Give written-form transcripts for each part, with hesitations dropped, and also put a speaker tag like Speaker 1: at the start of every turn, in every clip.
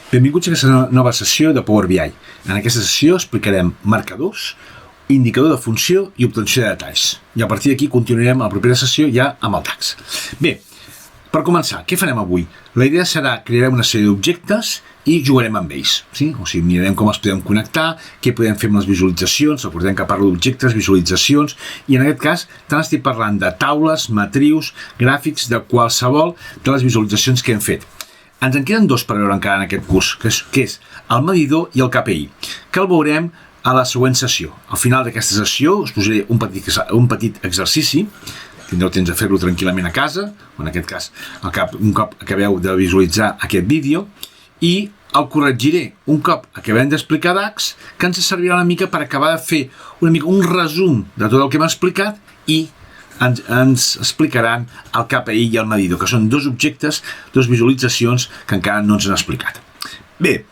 Speaker 1: Benvinguts a aquesta nova sessió de Power BI. En aquesta sessió explicarem marcadors, indicador de funció i obtenció de detalls. I a partir d'aquí continuarem a la propera sessió ja amb el DAX. Bé, per començar, què farem avui? La idea serà crear una sèrie d'objectes i jugarem amb ells. Sí? O sigui, mirarem com els podem connectar, què podem fer amb les visualitzacions, recordem que parlo d'objectes, visualitzacions, i en aquest cas tant estic parlant de taules, matrius, gràfics, de qualsevol de les visualitzacions que hem fet. Ens en queden dos per veure encara en aquest curs, que és el medidor i el KPI, que el veurem a la següent sessió. Al final d'aquesta sessió us posaré un petit exercici, tindreu temps de fer-lo tranquil·lament a casa, o en aquest cas un cop acabeu de visualitzar aquest vídeo, i el corregiré un cop acabem d'explicar DAX, que ens servirà una mica per acabar de fer un resum de tot el que hem explicat i ens explicaran el KPI i el medidor, que són dos objectes, dos visualitzacions que encara no ens han explicat. Bé,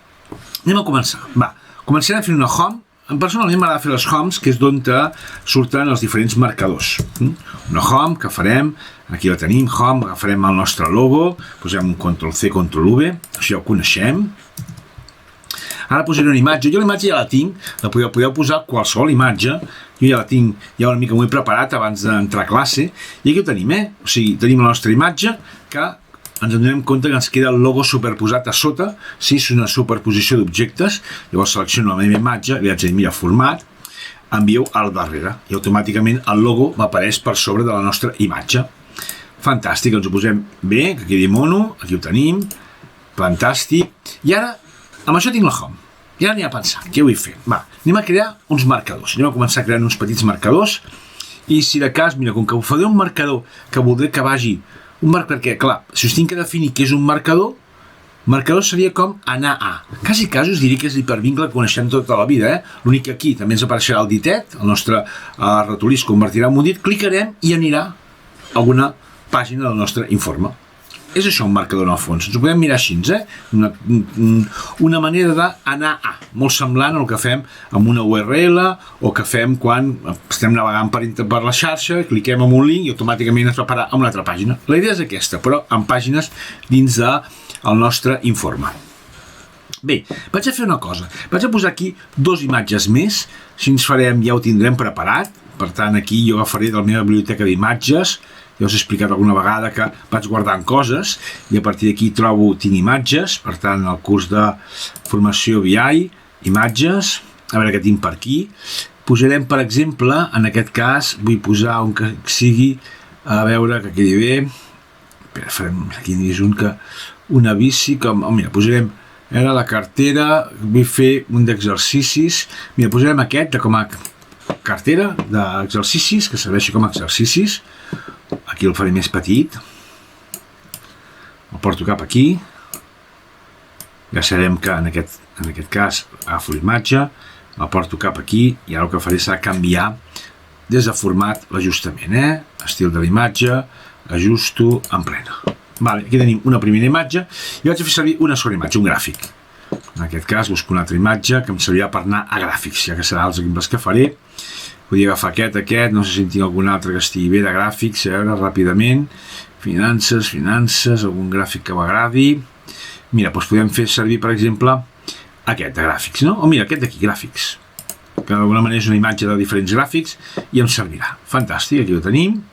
Speaker 1: anem a començar. Començarem fent una home. Personalment m'agrada fer les homes, que és d'on surten els diferents marcadors. Una home que farem, aquí la tenim, home, agafarem el nostre logo, posem un Ctrl-C, Ctrl-V, això ja ho coneixem. Ara posaré una imatge. Jo la imatge ja la tinc, la podeu posar qualsevol imatge. Jo ja la tinc, ja una mica m'ho he preparat abans d'entrar a classe. I aquí ho tenim, O sigui, tenim la nostra imatge que ens donem compte que ens queda el logo superposat a sota. Si és una superposició d'objectes, llavors selecciono la meva imatge, li vaig dir, mira, format, envieu al darrere. I automàticament el logo m'apareix per sobre de la nostra imatge. Fantàstic, ens ho posem bé, que quedi mono, aquí ho tenim. Fantàstic. I ara, amb això tinc la home. I ara anem a pensar, què vull fer? Anem a crear uns marcadors. Anem a començar creant uns petits marcadors. I si de cas, mira, com que faré un marcador que voldré que vagi un marcador, perquè, clar, si us tinc que definir què és un marcador seria com anar a. Quasi us diria que és l'hipervincle que coneixem tota la vida, L'únic que aquí també ens apareixerà el ditet, el nostre ratolí es convertirà en un dit, clicarem i anirà a alguna pàgina del nostre informe. És això un marcador en el fons. Ens ho podem mirar així, Una manera d'anar a. Molt semblant al que fem amb una URL o que fem quan estem navegant per la xarxa, cliquem en un link i automàticament ens va parar a una altra pàgina. La idea és aquesta, però amb pàgines dins del nostre informe. Bé, vaig a fer una cosa. Vaig a posar aquí dues imatges més. Si ens farem, ja ho tindrem preparat. Per tant, aquí jo agafaré de la meva biblioteca d'imatges. Ja us he explicat alguna vegada que vaig guardant coses i a partir d'aquí tinc imatges, per tant el curs de formació BI, imatges, a veure què tinc per aquí. Posarem, per exemple, en aquest cas, vull posar un que sigui, a veure que quedi bé. Farem aquí una bici, mira, posarem la cartera, vull fer un d'exercicis, mira, posarem aquest com a cartera d'exercicis, que serveixi com a exercicis. Aquí el faré més petit, el porto cap aquí, ja sabem que en aquest cas agafo l'imatge, el porto cap aquí i ara el que faré serà canviar des de format l'ajustament, estil de l'imatge, ajusto en plena. Aquí tenim una primera imatge i vaig a fer servir una sola imatge, un gràfic. En aquest cas busco una altra imatge que em servirà per anar a gràfics, ja que seran els exemples que faré. Podria agafar aquest, no sé si en tinc algun altre que estigui bé de gràfics, a veure, ràpidament. Finances, algun gràfic que m'agradi. Mira, doncs podem fer servir, per exemple, aquest de gràfics, no? O mira, aquest d'aquí, gràfics. Que d'alguna manera és una imatge de diferents gràfics i em servirà. Fantàstic, aquí ho tenim.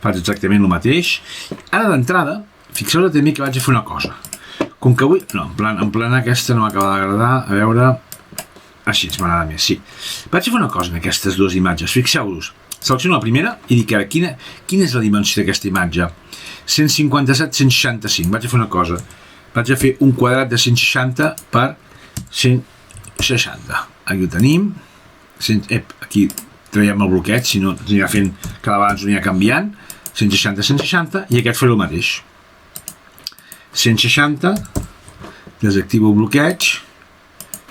Speaker 1: Faig exactament el mateix. Ara d'entrada, fixeu-vos també que vaig a fer una cosa. Com que avui... No, en plana aquesta no m'acaba d'agradar. A veure... Així ens m'agrada més, sí. Vaig a fer una cosa en aquestes dues imatges. Fixeu-vos. Selecciono la primera i dic ara, quina és la dimensió d'aquesta imatge? 157-165. Vaig a fer una cosa. Vaig a fer un quadrat de 160 per 160. Aquí ho tenim. Aquí traiem el bloqueig, si no ens anirà fent cada vegada ens ho anirà canviant. 160-160 i aquest faré el mateix. 160, desactivo el bloqueig,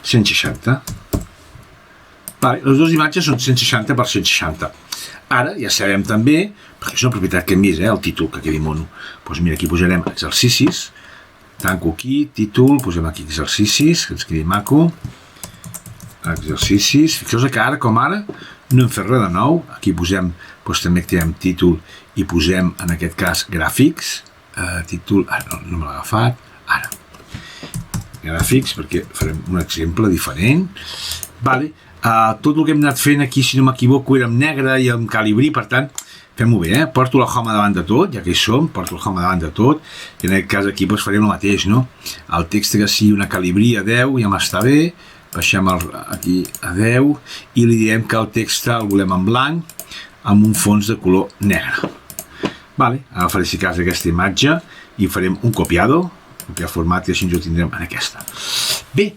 Speaker 1: 160. Les dues imatges són 160 per 160. Ara ja sabem també, perquè és una propietat que hem vist, el títol, que quedi mono. Doncs mira, aquí posarem exercicis, tanco aquí, títol, posem aquí exercicis, que ens quedi maco. Exercicis, fixeu-vos que ara, com ara, no hem fet res de nou. Aquí posem, doncs també activem títol i posem, en aquest cas, gràfics. Títol, no me l'ha agafat, ara. gràfics, perquè farem un exemple diferent. Vale. Tot el que hem anat fent aquí, si no m'equivoco, era en negre i en calibrí, per tant, fem-ho bé, porto la home davant de tot, ja que hi som, porto la home davant de tot, i en aquest cas aquí doncs, farem el mateix, no? El text que sigui una calibrí a 10 ja m'està bé, baixem aquí a 10 i li direm que el text el volem en blanc amb un fons de color negre. Vale, ara faré si cas aquesta imatge i farem un copiar format i així ens ho tindrem en aquesta. Bé,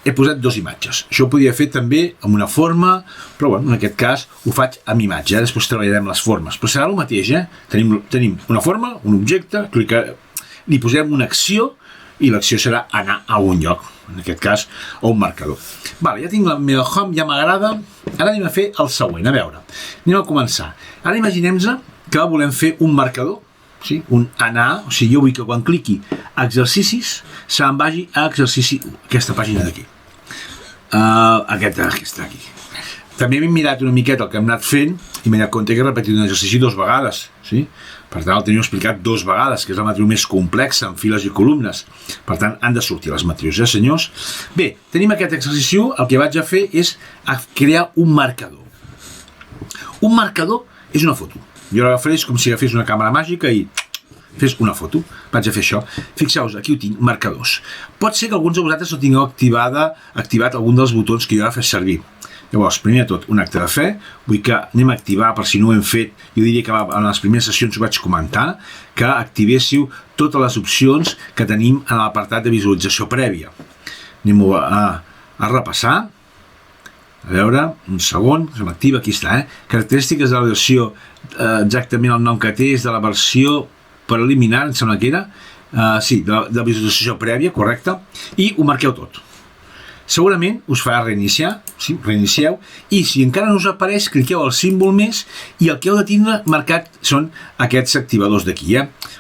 Speaker 1: he posat dues imatges. Això ho podia fer també amb una forma, però bueno, en aquest cas ho faig amb imatge. Després treballarem les formes. Però serà el mateix, Tenim una forma, un objecte, li posem una acció i l'acció serà anar a un lloc, en aquest cas a un marcador. Vale, ja tinc la meva home, ja m'agrada. Ara anem a fer el següent, a veure. Anem a començar. Ara imaginem-nos que volem fer un marcador, sí? Un anar, o sigui, jo vull que quan cliqui exercicis se'n vagi a exercici 1, aquesta pàgina d'aquí. Aquesta d'aquí. També m'he mirat una miqueta el que hem anat fent i m'he donat compte que he repetit un exercici 2 vegades, sí? Per tant, el teniu explicat 2 vegades, que és la matriu més complexa, amb files i columnes. Per tant, han de sortir les matrius, senyors? Bé, tenim aquest exercici 1, el que vaig a fer és crear un marcador. Un marcador és una foto. Jo l'agafaré com si agafés una càmera màgica i fes una foto. Vaig a fer això. Fixeu-vos, aquí ho tinc, marcadors. Pot ser que alguns de vosaltres no tingueu activat algun dels botons que jo ara fes servir. Llavors, primer de tot, un acte de fe. Vull que anem a activar, per si no ho hem fet, jo diria que en les primeres sessions ho vaig comentar, que activéssiu totes les opcions que tenim en l'apartat de visualització prèvia. Anem a repassar. A veure, un segon, se m'activa, aquí està, Característiques de la versió, exactament el nom que té és de la versió preliminar, em sembla que era, sí, de visualització prèvia, correcte, i ho marqueu tot. Segurament us farà reiniciar, sí, reinicieu, i si encara no us apareix, cliqueu al símbol més i el que heu de tindre marcat són aquests activadors d'aquí,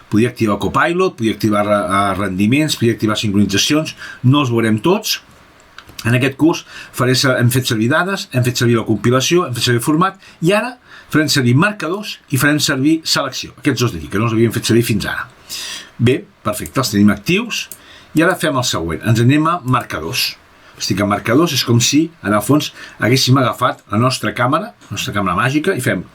Speaker 1: Podria activar Copilot, podria activar rendiments, podria activar sincronitzacions, no els veurem tots. En aquest curs hem fet servir dades, hem fet servir la compilació, hem fet servir el format i ara farem servir marcadors i farem servir selecció. Aquests dos d'aquí, que no els havíem fet servir fins ara. Bé, perfecte, els tenim actius i ara fem el següent. Ens anem a marcadors. Estic a marcadors, és com si, en el fons, haguéssim agafat la nostra càmera màgica i fem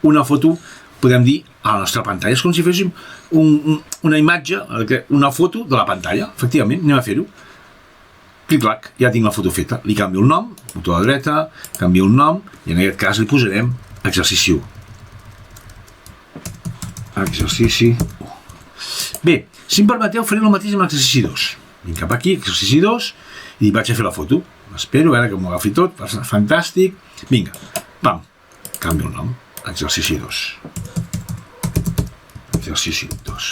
Speaker 1: una foto, podem dir, a la nostra pantalla. És com si féssim una imatge, una foto de la pantalla. Efectivament, anem a fer-ho. Clic-clac, ja tinc la foto feta. Li canvio el nom, botó a la dreta, canvio el nom, i en aquest cas li posarem exercici 1. Exercici 1. Bé, si em permeteu, faré el mateix amb l'exercici 2. Vinc cap aquí, exercici 2, i vaig a fer la foto. Espero, ara que m'ho agafi tot, fantàstic. Vinga, pam, canvio el nom, exercici 2. Exercici 2.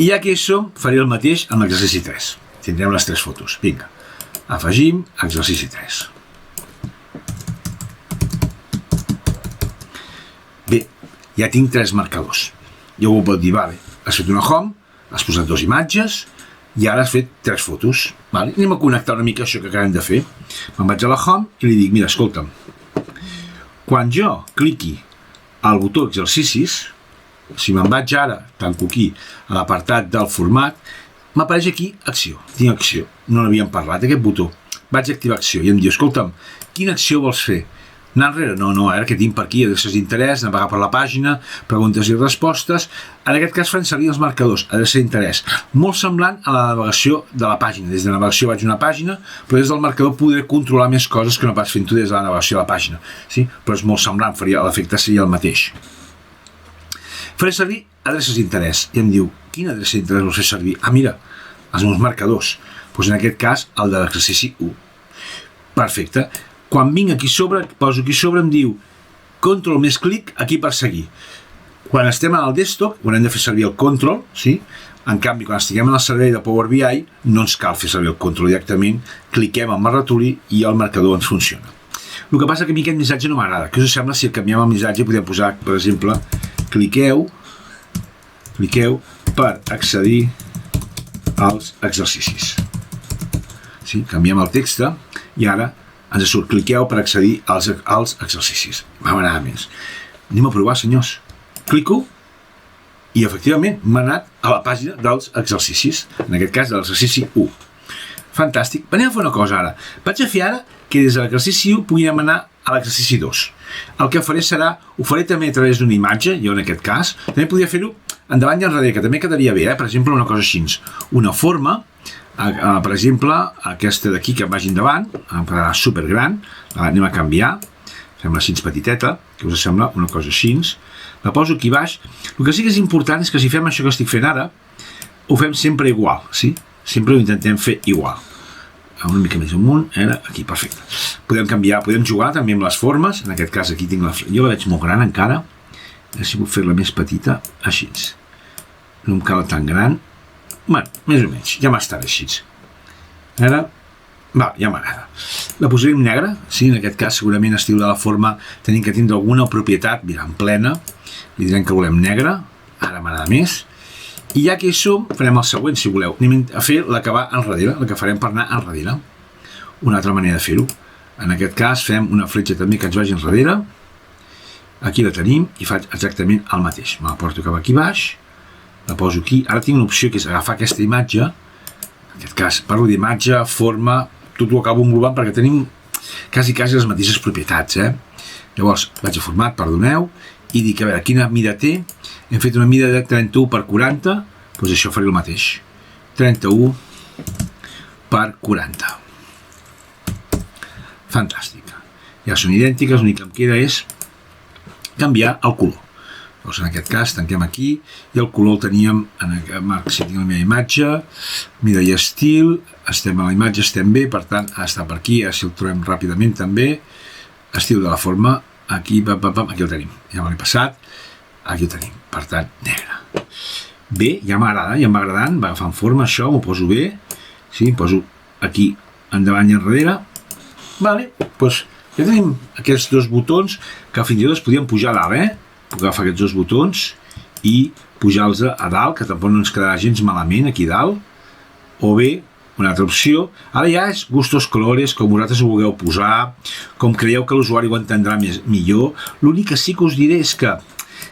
Speaker 1: I ja que hi som, faré el mateix amb l'exercici 3. Tindrem les 3 fotos. Vinga, afegim exercici 3. Bé, ja tinc 3 marcadors. Ja ho pot dir, vale, has fet una home, has posat 2 imatges i ara has fet 3 fotos. Vale, anem a connectar una mica això que acabem de fer. Me'n vaig a la home i li dic, mira, escolta'm, quan jo cliqui al botó exercicis, si me'n vaig ara, tanco aquí, a l'apartat del format, m'apareix aquí acció. Tinc acció. No n'havíem parlat, aquest botó. Vaig a activar acció i em diu, escolta'm, quina acció vols fer? Anar enrere? No, ara que tinc per aquí adreces d'interès, navegar per la pàgina, preguntes i respostes. En aquest cas fan servir els marcadors, adreça d'interès. Molt semblant a la navegació de la pàgina. Des de navegació vaig a una pàgina, però des del marcador podré controlar més coses que no pas fent-ho des de la navegació de la pàgina. Sí? Però és molt semblant, l'efecte seria el mateix. Faré servir adreces d'interès i em diu, quina adreça d'interès vols fer servir? Ah, mira, els meus marcadors. Doncs en aquest cas, el de l'exercici 1. Perfecte. Quan vinc aquí sobre, poso aquí sobre, em diu control més clic aquí per seguir. Quan estem en el desktop, haurem de fer servir el control, sí? En canvi, quan estiguem en el servei de Power BI, no ens cal fer servir el control directament, cliquem amb el ratolí i el marcador ens funciona. El que passa que a mi aquest missatge no m'agrada. Què us sembla si canviem el missatge podem posar, per exemple, cliqueu per accedir als exercicis. Sí? Canviem el text i ara ens surt, cliqueu per accedir als exercicis. M'agrada més. Anem a provar, senyors. Clico i efectivament m'ha anat a la pàgina dels exercicis, en aquest cas de l'exercici 1. Fantàstic. Anem a fer una cosa ara. Vaig a fer ara que des de l'exercici 1 puguem anar a l'exercici 2. El que faré serà, ho faré també a través d'una imatge, jo en aquest cas, també podria fer-ho endavant i enrere, que també quedaria bé, per exemple, una cosa així. Una forma, per exemple, aquesta d'aquí que em vagi endavant, em quedarà supergran, anem a canviar, fem-la així petiteta, que us sembla una cosa així, la poso aquí baix. El que sí que és important és que si fem això que estic fent ara, ho fem sempre igual, sí? Sempre ho intentem fer igual. Una mica més amunt, era aquí, perfecte. Podem canviar, podem jugar també amb les formes, en aquest cas aquí tinc jo la veig molt gran encara, si puc fer-la més petita, així. No em cal tan gran, bueno, més o menys, ja m'estarà així. Ara, ja m'agrada. La posarem negra, sí, en aquest cas segurament estiu de la forma tenim que tindre alguna propietat, mira, en plena, li direm que volem negra, ara m'agrada més, i ja que hi som, farem el següent, si voleu. Anem a fer la que va enrere, la que farem per anar enrere. Una altra manera de fer-ho. En aquest cas fem una fletxa també que ens vagi enrere. Aquí la tenim i faig exactament el mateix. Me la porto cap aquí baix, la poso aquí. Ara tinc una opció que és agafar aquesta imatge. En aquest cas parlo d'imatge, forma, tot ho acabo englobant perquè tenim quasi les mateixes propietats. Llavors vaig a format, perdoneu, i dic, a veure, quina mida té? Hem fet una mida de 31 per 40, doncs això faré el mateix. 31 per 40. Fantàstic. Ja són idèntiques, l'únic que em queda és canviar el color. Doncs en aquest cas tanquem aquí i el color el teníem, si tinc la meva imatge, mida i estil, estem a la imatge, estem bé, per tant, està per aquí, si el trobem ràpidament també, estil de la forma, aquí, aquí el tenim, ja me l'he passat, aquí el tenim, per tant, negre. Bé, ja m'agrada, ja m'ha agradant, va agafant forma això, m'ho poso bé, sí, em poso aquí endavant i enrere, vale, doncs ja tenim aquests dos botons que fins i tot es podien pujar a dalt, puc agafar aquests dos botons i pujar-los a dalt, que tampoc no ens quedarà gens malament aquí dalt, o bé, una altra opció, ara ja és gustos colores, com vosaltres ho vulgueu posar, com creieu que l'usuari ho entendrà millor. L'únic que sí que us diré és que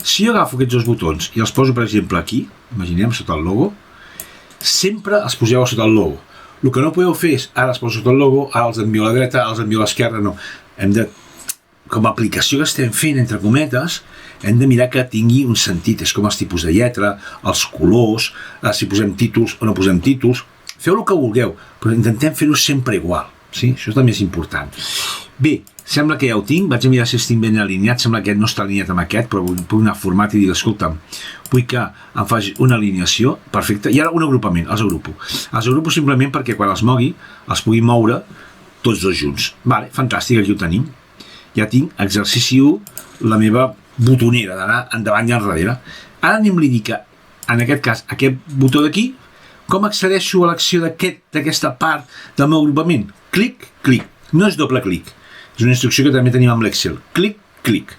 Speaker 1: si jo agafo aquests dos botons i els poso, per exemple, aquí, imaginem, sota el logo, sempre els poseu sota el logo. El que no podeu fer és, ara els poso sota el logo, ara els envio a la dreta, ara els envio a l'esquerra, no. Hem de, com a aplicació que estem fent, entre cometes, hem de mirar que tingui un sentit, és com els tipus de lletra, els colors, si posem títols o no posem títols. Feu el que vulgueu, però intentem fer-ho sempre igual, sí? Això també és important. Bé, sembla que ja ho tinc, vaig a mirar si estic ben alineat, sembla que no està alineat amb aquest, però puc anar a format i dir, escolta'm, vull que em faci una alineació, perfecte, i ara un agrupament, els agrupo. Els agrupo simplement perquè quan els mogui, els pugui moure tots dos junts. Vale, fantàstic, aquí ho tenim. Ja tinc exercici 1, la meva botonera d'anar endavant i enrere. Ara anem-li dir que, en aquest cas, aquest botó d'aquí, com accedeixo a l'acció d'aquesta part del meu agrupament? Clic, clic. No és doble clic. És una instrucció que també tenim amb l'Excel. Clic, clic.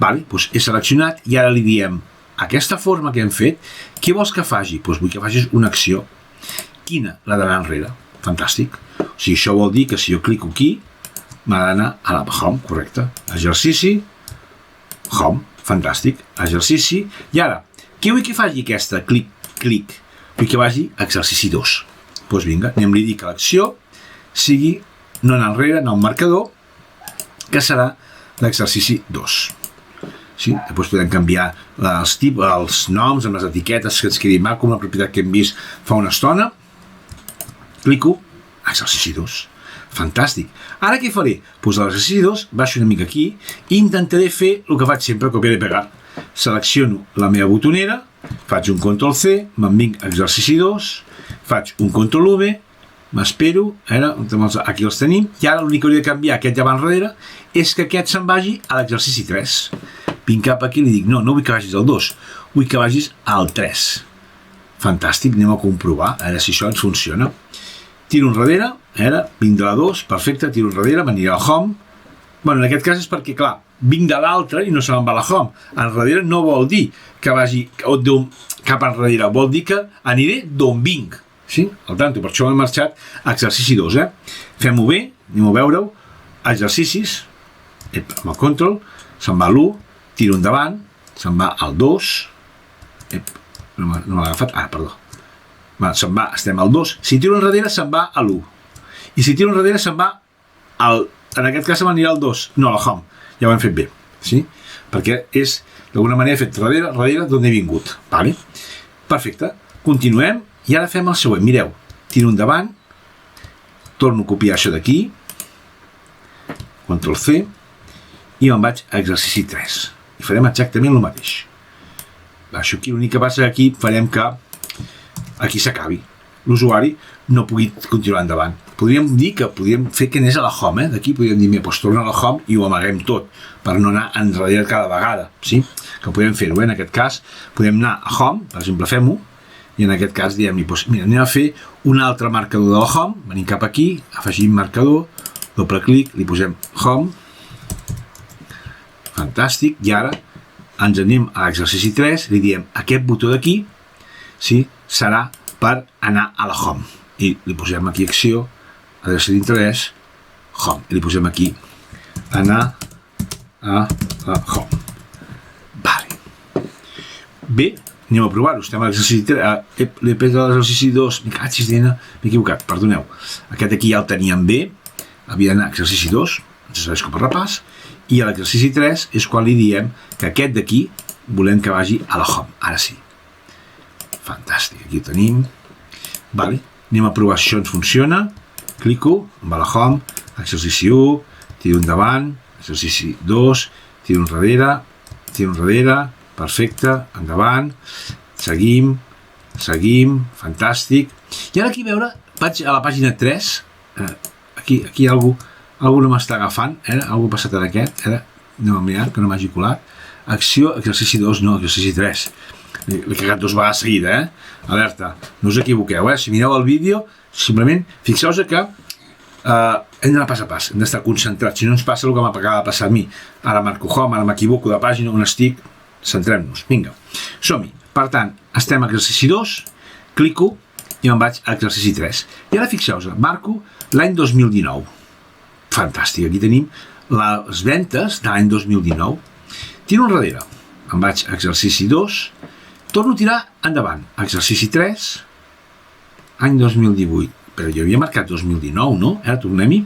Speaker 1: Vale, doncs he seleccionat i ara li diem aquesta forma que hem fet, què vols que faci? Doncs vull que facis una acció. Quina? La d'anar enrere. Fantàstic. O sigui, això vol dir que si jo clico aquí, m'ha d'anar a la home, correcte. Exercici, home, fantàstic. Exercici. I ara, què vull que faci aquesta? Clic, clic. Vull que vagi a exercici 2. Doncs vinga, anem-li a dir que l'acció sigui no anar enrere, anar a un marcador, que serà l'exercici 2. Sí? Després podem canviar els noms amb les etiquetes que ens quedi maco, una propietat que hem vist fa una estona. Clico, exercici 2. Fantàstic. Ara què faré? Doncs a l'exercici 2 baixo una mica aquí i intentaré fer el que faig sempre, copiar i pegar. Selecciono la meva botonera, faig un Ctrl+C, me'n vinc a exercici 2, faig un Ctrl+V, m'espero, aquí els tenim, i ara l'únic que hauria de canviar, aquest ja va enrere, és que aquest se'n vagi a l'exercici 3. Vinc cap aquí i li dic, no vull que vagis al 2, vull que vagis al 3. Fantàstic, anem a comprovar, a veure si això ens funciona. Tiro enrere, vinc de la 2, perfecte, tiro enrere, m'aniré al home. Bueno, en aquest cas és perquè, clar, vinc de l'altre i no se me'n va a la home. Enrere no vol dir que vagi cap enrere, vol dir que aniré d'on vinc. Sí? Al tanto, per això hem marxat a exercici 2. Fem-ho bé, anem a veure-ho. Exercicis, amb el control, se'n va l'1, tiro endavant, se'n va al 2, no l'ha agafat, perdó, se'n va, estem al 2, si tiro enrere se'n va a l'1, i si tiro enrere se'n va en aquest cas se m'anirà al 2, no a la home, ja ho hem fet bé, sí? Perquè és, d'alguna manera, fet darrere d'on he vingut, vale? Perfecte, continuem, i ara fem el següent, mireu, tiro endavant, torno a copiar això d'aquí, Ctrl C, i me'n vaig a exercici 3, i farem exactament el mateix. Baixo aquí, l'únic que passa aquí farem que aquí s'acabi, l'usuari no pugui continuar endavant. Podríem dir que podríem fer que anés a la home, d'aquí podríem dir, doncs torna a la home i ho amaguem tot, per no anar enrere cada vegada, sí? Que podem fer-ho, en aquest cas podem anar a home, per exemple, fem-ho, i en aquest cas diem-li, doncs mira, anem a fer un altre marcador de la home, venim cap aquí, afegim marcador, doble clic, li posem home, fantàstic, i ara ens anem a l'exercici 3, li diem aquest botó d'aquí, sí, serà per anar a la home, i li posem aquí acció, exercici 3, home, i li posem aquí anar a la home. Vale. Bé, anem a provar-ho, estem a l'exercici 3, l'he pres a l'exercici 2, m'he equivocat, perdoneu, aquest aquí ja el teníem bé, havia d'anar a exercici 2, ens serveix com a repàs, i a l'exercici 3 és quan li diem que aquest d'aquí volem que vagi a la home, ara sí. Fantàstic, aquí ho tenim. Vale. Anem a provar si això ens funciona. Clico, va a la home, exercici 1, tiro endavant, exercici 2, tiro enrere, perfecte, endavant, seguim, fantàstic. I ara aquí veure, vaig a la pàgina 3, aquí hi ha algú no m'està agafant, algú ha passat en aquest, anem a mirar que no m'hagi colat, acció, exercici 2, no, exercici 3, l'he cagat 2 vegades seguida, alerta, no us equivoqueu, si mireu el vídeo, simplement fixeu-vos que hem d'anar pas a pas, hem d'estar concentrats, si no ens passa el que m'acaba de passar a mi, ara marco home, ara m'equivoco de pàgina on estic, centrem-nos, vinga, som-hi, per tant, estem a exercici 2, clico i me'n vaig a exercici 3, i ara fixeu-vos, marco l'any 2019, fantàstic, aquí tenim les ventes de l'any 2019, tiro enrere, em vaig a exercici 2, torno a tirar endavant, exercici 3, any 2018, però jo havia marcat 2019, no? Ara tornem-hi,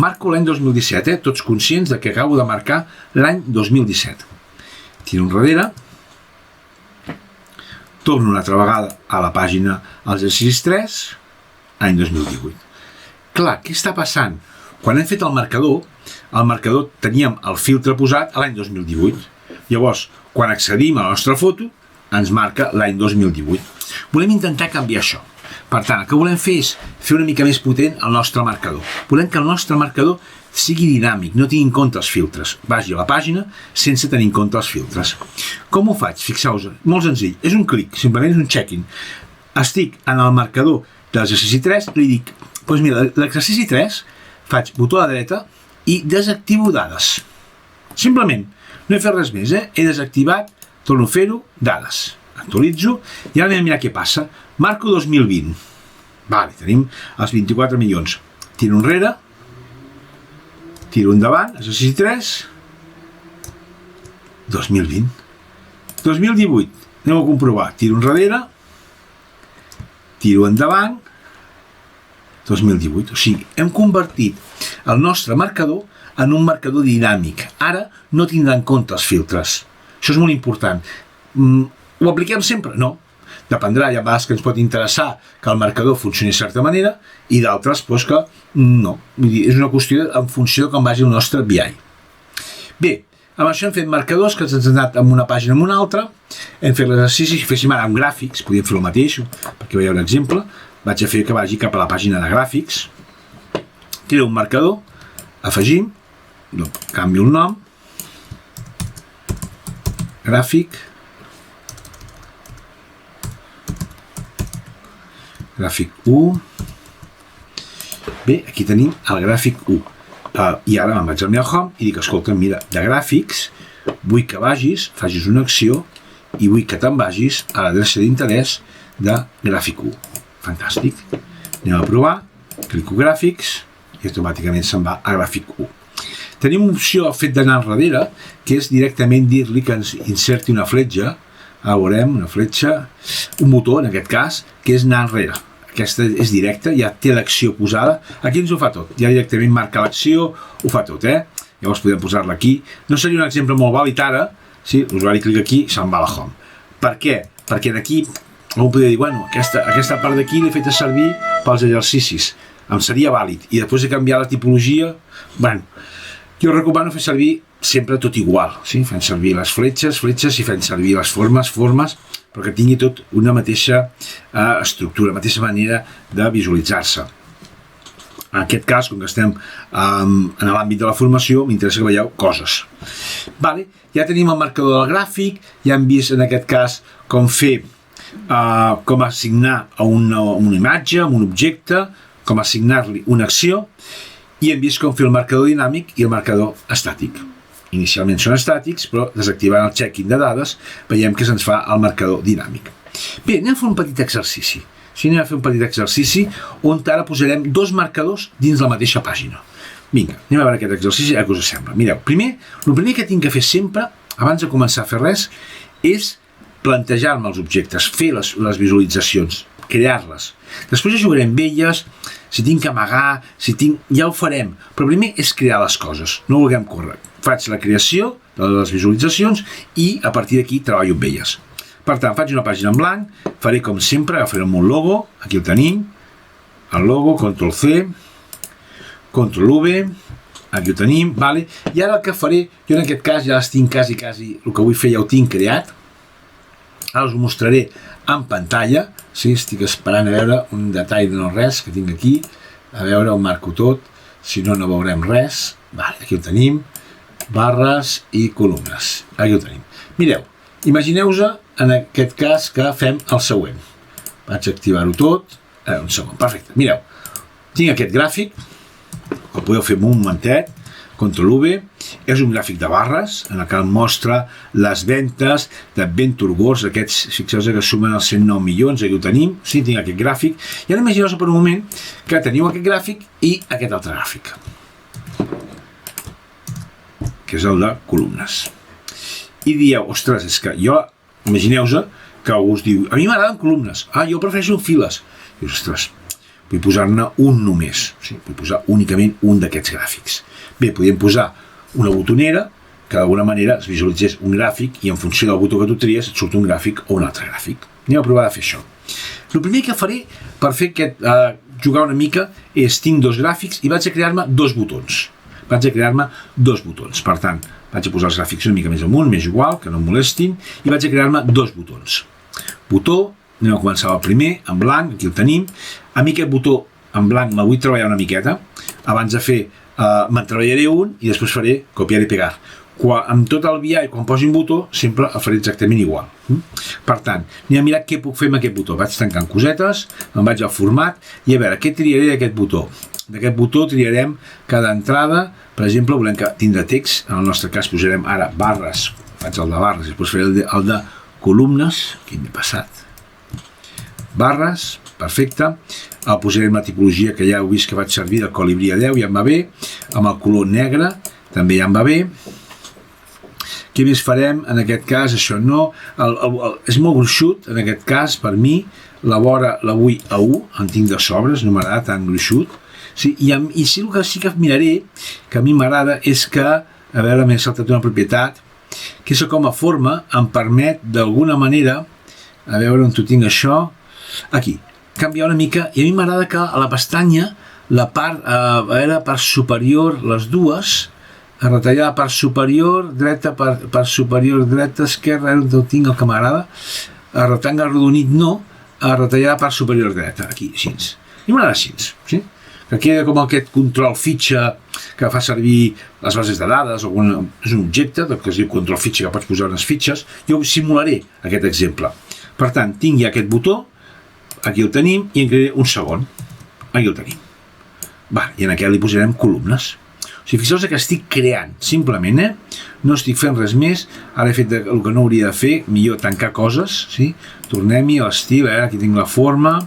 Speaker 1: marco l'any 2017, tots conscients de que acabo de marcar l'any 2017, tiro enrere, torno una altra vegada a la pàgina als exercicis 3, any 2018. Clar, què està passant? Quan hem fet el marcador teníem el filtre posat a l'any 2018. Llavors, quan accedim a la nostra foto, ens marca l'any 2018. Volem intentar canviar això. Per tant, el que volem fer és fer una mica més potent el nostre marcador. Volem que el nostre marcador sigui dinàmic, no tingui en compte els filtres. Vagi a la pàgina sense tenir en compte els filtres. Com ho faig? Fixeu-vos, molt senzill. És un clic, simplement és un check-in. Estic en el marcador de l'exercici 3, li dic, doncs mira, l'exercici 3 faig botó a la dreta i desactivo dades. Simplement, no he fet res més, he desactivat, torno a fer-ho, dades. Actualitzo i ara anem a mirar què passa. Marco 2020. Vale, tenim els 24 milions. Tiro enrere, tiro endavant, exercici 3, 2020. 2018, anem a comprovar. Tiro enrere, tiro endavant, 2018, o sigui, hem convertit el nostre marcador en un marcador dinàmic. Ara no tindrà en compte els filtres. Això és molt important. Ho apliquem sempre? No. Dependrà, hi ha vegades que ens pot interessar que el marcador funcioni de certa manera i d'altres doncs, que no. Vull dir, és una qüestió en funció de com vagi el nostre BI. Bé, amb això hem fet marcadors que ens han anat amb una pàgina amb una altra, hem fet l'exercici, si féssim ara amb gràfics, podríem fer el mateix, perquè veieu un exemple. Vaig a fer que vagi cap a la pàgina de gràfics, tiro un marcador, afegim, canvio el nom, gràfic, gràfic 1, bé, aquí tenim el gràfic 1, i ara me'n vaig al meu home i dic, escolta, mira, de gràfics, vull que vagis, facis una acció, i vull que te'n vagis a l'adreça d'interès de gràfic 1. Fantàstic. Anem a provar, clico gràfics i automàticament se'n va a gràfic 1. Tenim una opció al fet d'anar enrere, que és directament dir-li que ens inserti una fletxa Ara veurem una fletxa, un botó, en aquest cas, que és anar enrere. Aquesta és directa, ja té l'acció posada. Aquí ens ho fa tot, ja directament marca l'acció, ho fa tot, Llavors podem posar-la aquí. No seria un exemple molt vàlid ara, si l'usuari clica aquí i se'n va a la home. Per què? Perquè d'aquí algú podria dir, bueno, aquesta part d'aquí l'he fet servir pels exercicis. Em seria vàlid. I després de canviar la tipologia, bueno, jo recomano fer servir sempre tot igual, sí? Fent servir les fletxes i fent servir les formes, però que tingui tot una mateixa estructura, mateixa manera de visualitzar-se. En aquest cas, com que estem en l'àmbit de la formació, m'interessa que veieu coses. Vale, ja tenim el marcador del gràfic, ja hem vist en aquest cas com fer, com assignar a una imatge, a un objecte, com assignar-li una acció, i hem vist com fer el marcador dinàmic i el marcador estàtic. Inicialment són estàtics, però desactivant el check-in de dades veiem que se'ns fa el marcador dinàmic. Bé, anem a fer un petit exercici. Anem a fer un petit exercici on ara posarem dos marcadors dins la mateixa pàgina. Vinga, anem a veure aquest exercici, què us sembla. Mireu, el primer que tinc que fer sempre, abans de començar a fer res, és plantejar-me els objectes, fer les visualitzacions, crear-les. Després jugarem amb elles, si tinc que amagar, ja ho farem, però primer és crear les coses, no vulguem córrer. Faig la creació de les visualitzacions i a partir d'aquí treballo amb elles. Per tant, faig una pàgina en blanc, faré com sempre, agafarem un logo, aquí el tenim, el logo, Ctrl+C, Ctrl+V, aquí ho tenim, vale? I ara el que faré, jo en aquest cas ja les tinc quasi, el que vull fer ja ho tinc creat, ara us ho mostraré en pantalla, sí? Estic esperant a veure un detall de no res que tinc aquí, a veure, ho marco tot, si no, no veurem res, vale, aquí ho tenim, barres i columnes, aquí ho tenim. Mireu, imagineu-vos en aquest cas que fem el següent. Vaig activar-ho tot, un segon, perfecte, mireu, tinc aquest gràfic, el podeu fer amb un momentet, Ctrl+V, és un gràfic de barres en el que em mostra les ventes d'Adventure Wars, aquests, fixeu-vos que sumen els 109 milions, aquí ho tenim, sí, tinc aquest gràfic, i ara imagineu-vos per un moment que teniu aquest gràfic i aquest altre gràfic, que és el de columnes. I dieu, ostres, és que jo, imagineu-vos que algú us diu, a mi m'agraden columnes, jo prefereixo files. I ostres, vull posar-ne un només, sí? Vull posar únicament un d'aquests gràfics. Bé, podríem posar una botonera que d'alguna manera es visualitzés un gràfic i en funció del botó que tu tries et surt un gràfic o un altre gràfic. Anem a provar de fer això. El primer que faré per fer jugar una mica és, tinc dos gràfics i vaig a crear-me dos botons. Per tant, vaig a posar els gràfics una mica més amunt, més igual, que no em molestin, i vaig a crear-me dos botons. Botó, anem a començar el primer, en blanc, aquí el tenim. A mi aquest botó en blanc me'l vull treballar una miqueta. Abans de fer, me'n treballaré un i després faré copiar i pegar. Amb tot el BI, quan posi un botó, sempre el faré exactament igual. Per tant, anem a mirar què puc fer amb aquest botó. Vaig tancant cosetes, me'n vaig al format, i a veure, què triaré d'aquest botó? D'aquest botó triarem cada entrada, per exemple, volem que tindre text, en el nostre cas posarem ara barres, faig el de barres, i després faré el de columnes, aquí m'he passat, barres, perfecte, posarem la tipologia que ja heu vist que vaig servir del colibrí a 10, ja em va bé, amb el color negre, també ja em va bé. Què més farem? En aquest cas, això no, és molt gruixut, en aquest cas, per mi, la vora la vull a 1, en tinc de sobres, no m'agrada tan gruixut. Sí, i sí, el que sí que miraré, que a mi m'agrada, és que, a veure, m'he saltat una propietat, que és com a forma em permet d'alguna manera, a veure on ho tinc això, aquí, canviar una mica, i a mi m'agrada que a la pestanya, la part, a veure, part superior, les dues, a retallar la part superior, dreta, part superior, dreta, esquerra, on ho tinc el que m'agrada, a retangle arrodonit no, a retallar la part superior dreta, aquí, així. I m'agrada així, sí? Que queda com aquest control fitxa que fa servir les bases de dades, és un objecte que es diu control fitxa, que pots posar unes fitxes. Jo simularé aquest exemple. Per tant, tinc ja aquest botó, aquí el tenim, i en crearé un segon. Aquí el tenim. I en aquest li posarem columnes. O sigui, fixeu-vos que estic creant, simplement, no estic fent res més, ara he fet el que no hauria de fer, millor tancar coses, sí? Tornem-hi a l'estil, aquí tinc la forma,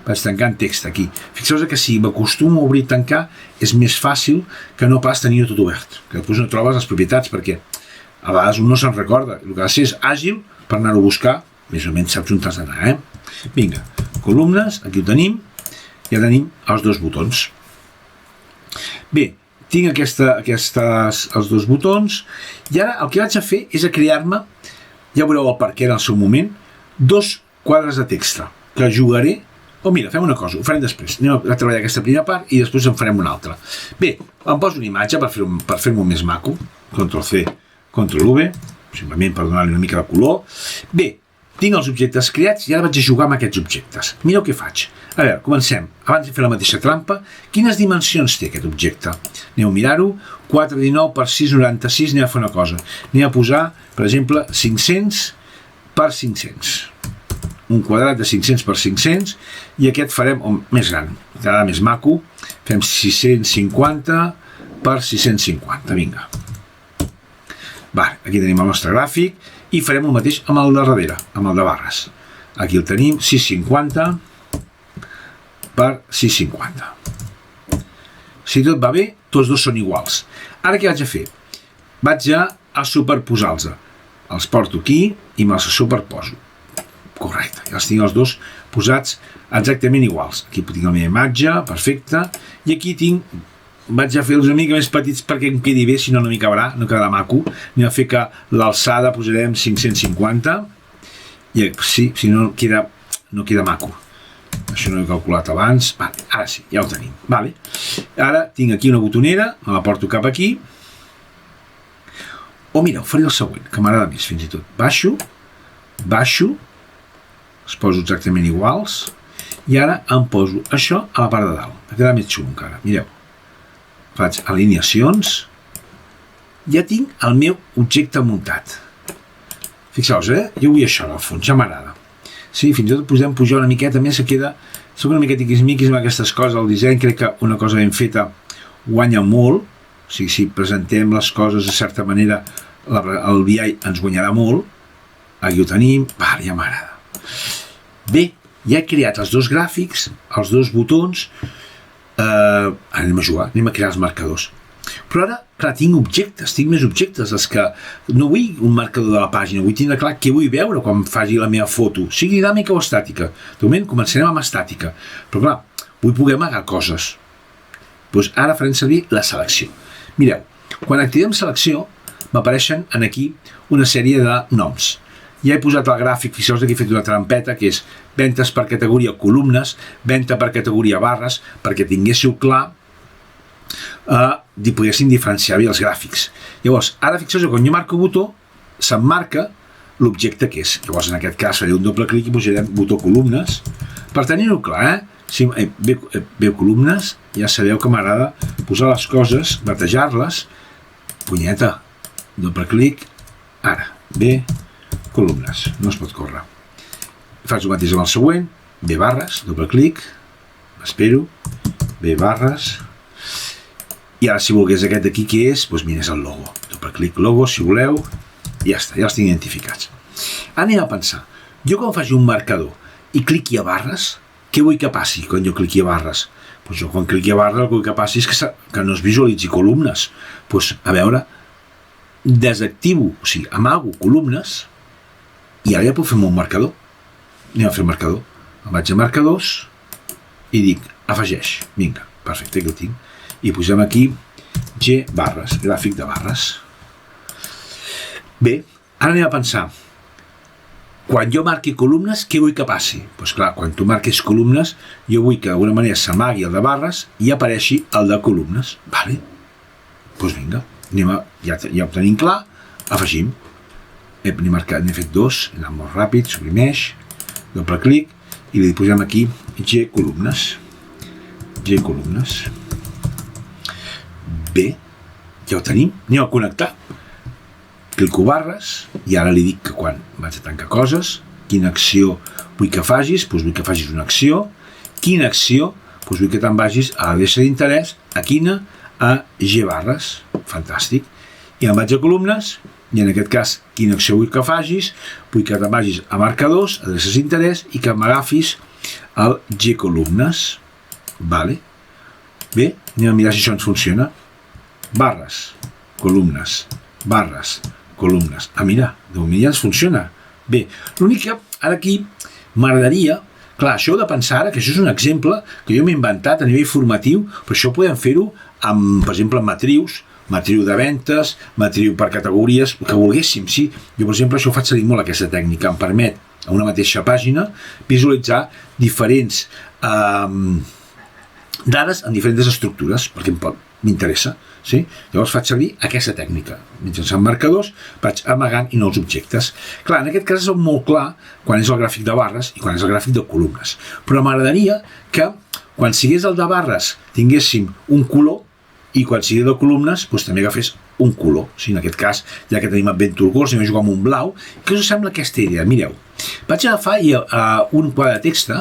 Speaker 1: vaig tancant text aquí. Fixeu-vos que si m'acostumo a obrir i tancar és més fàcil que no pas tenir-ho tot obert, que després no trobes les propietats perquè a vegades un no se'n recorda. El que ha de ser és àgil, per anar-ho a buscar, més o menys saps on t'has d'anar, Vinga, columnes, aquí ho tenim, ja tenim els dos botons. Bé, tinc els dos botons, i ara el que vaig a fer és a crear-me, ja veureu el per què en el seu moment, dos quadres de text que jugaré. Mira, fem una cosa, ho farem després. Anem a treballar aquesta primera part i després en farem una altra. Bé, em poso una imatge per fer-m'ho més maco. Ctrl-C, Ctrl-V, simplement per donar-li una mica de color. Bé, tinc els objectes creats i ara vaig a jugar amb aquests objectes. Mireu què faig. A veure, comencem. Abans de fer la mateixa trampa, quines dimensions té aquest objecte? Aneu a mirar-ho. 419 per 696, anem a fer una cosa. Anem a posar, per exemple, 500 per 500. Un quadrat de 500 per 500 i aquest farem més gran, quedarà més maco. Fem 650 per 650, vinga. Aquí tenim el nostre gràfic i farem el mateix amb el de darrere, amb el de barres. Aquí el tenim, 650 per 650. Si tot va bé, tots dos són iguals. Ara què vaig a fer? Vaig a superposar-los. Els porto aquí i me'ls superposo. Correcte, ja els tinc els dos posats exactament iguals. Aquí tinc la meva imatge, perfecte, i aquí vaig a fer-los una mica més petits perquè em quedi bé, si no no m'hi cabrà, no quedarà maco. Anem a fer que l'alçada posarem 550, i si no queda maco. Això no ho he calculat abans. Ara sí, ja ho tenim. Ara tinc aquí una botonera, me la porto cap aquí. Mira, faré el següent, que m'agrada més fins i tot. Baixo, els poso exactament iguals, i ara em poso això a la part de dalt. Ha quedat més xulo encara, mireu. Faig alineacions, ja tinc el meu objecte muntat. Fixeu-vos, jo vull això al fons, ja m'agrada. Sí, fins i tot podem pujar una miqueta més, soc una miqueta tiquismiquis amb aquestes coses, el disseny, crec que una cosa ben feta guanya molt, o sigui, si presentem les coses de certa manera, el BI ens guanyarà molt. Aquí ho tenim, ja m'agrada. Bé, ja he creat els dos gràfics, els dos botons, anem a jugar, anem a crear els marcadors. Però ara, clar, tinc més objectes, els que no vull un marcador de la pàgina, vull tindre clar què vull veure quan faci la meva foto, sigui dinàmica o estàtica. De moment començarem amb estàtica, però clar, vull poder amagar coses. Doncs ara farem servir la selecció. Mireu, quan activem selecció, m'apareixen aquí una sèrie de noms. Ja he posat el gràfic, fixeu-vos que he fet una trampeta, que és ventes per categoria columnes, venda per categoria barres, perquè tinguéssiu clar i poguessin diferenciar bé els gràfics. Llavors, ara fixeu-vos que quan jo marco botó, se'm marca l'objecte que és. Llavors, en aquest cas, faré un doble clic i posarem botó columnes. Per tenir-ho clar, si veu columnes, ja sabeu que m'agrada posar les coses, batejar-les, punyeta, doble clic, ara, bé, columnes, no es pot córrer. Faig el mateix amb el següent, B barres, doble clic, espero, B barres, i ara si volgués aquest d'aquí què és, doncs mira, és el logo. Doble clic, logo, si voleu, i ja està, ja els tinc identificats. Anem a pensar, jo quan faci un marcador i cliqui a barres, què vull que passi quan jo cliqui a barres? Doncs jo quan cliqui a barres el que vull que passi és que no es visualitzi columnes. Doncs a veure, desactivo, o sigui, amago columnes, i ara ja puc fer un marcador. Anem a fer marcador. Em vaig a marcadors i dic, afegeix. Vinga, perfecte, que ho tinc. I posem aquí G barres, gràfic de barres. Bé, ara anem a pensar. Quan jo marqui columnes, què vull que passi? Doncs clar, quan tu marquis columnes, jo vull que d'alguna manera s'amagui el de barres i apareixi el de columnes. Vale? Doncs vinga, ja ho tenim clar, afegim. N'he fet dos, he anat molt ràpid, suprimeix, doble clic, i li posem aquí G columnes. G columnes. Bé, ja ho tenim, anem a connectar. Clico barres, i ara li dic que quan vaig a tancar coses, quina acció vull que facis, doncs vull que facis una acció, quina acció, doncs vull que te'n vagis a l'adreça d'interès, a quina? A G barres, fantàstic. I em vaig a columnes, i en aquest cas, quina acció vull que facis? Vull que te'n vagis a marcadors, adreces d'interès, i que m'agafis el G columnes. Vale. Bé, anem a mirar si això ens funciona. Barres, columnes, barres, columnes. Mira, de moment ja ens funciona. Bé, l'únic que ara aquí m'agradaria, clar, això heu de pensar ara que això és un exemple que jo m'he inventat a nivell formatiu, però això podem fer-ho amb, per exemple, amb matriu de ventes, matriu per categories, el que volguéssim, sí. Jo, per exemple, això ho faig servir molt, aquesta tècnica. Em permet, a una mateixa pàgina, visualitzar diferents dades en diferents estructures, perquè m'interessa, sí? Llavors faig servir aquesta tècnica. Mitjançant marcadors vaig amagant i nous objectes. Clar, en aquest cas és molt clar quan és el gràfic de barres i quan és el gràfic de columnes. Però m'agradaria que quan sigués el de barres tinguéssim un color i quan sigui de columnes doncs també agafés un color. Sí, en aquest cas, ja que tenim Adventure Goals, anem a jugar amb un blau. Què us sembla aquesta idea? Mireu, vaig agafar un quadre de text,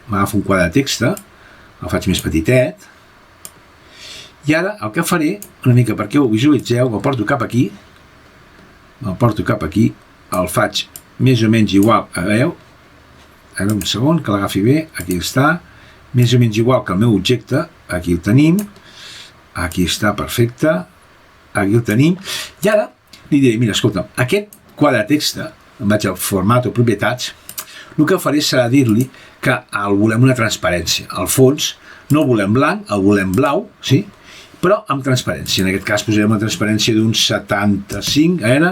Speaker 1: m'agafo un quadre de text, el faig més petitet, i ara el que faré, una mica perquè ho visualitzeu, me'l porto cap aquí, el faig més o menys igual, veieu? Ara un segon, que l'agafi bé, aquí està, més o menys igual que el meu objecte, aquí el tenim, aquí està, perfecte, aquí el tenim, i ara li diré, mira, escolta'm, aquest quadre de text, em vaig al format o propietats, el que faré serà dir-li que el volem una transparència. Al fons no el volem blanc, el volem blau, sí? Però amb transparència. En aquest cas posarem una transparència d'un 75,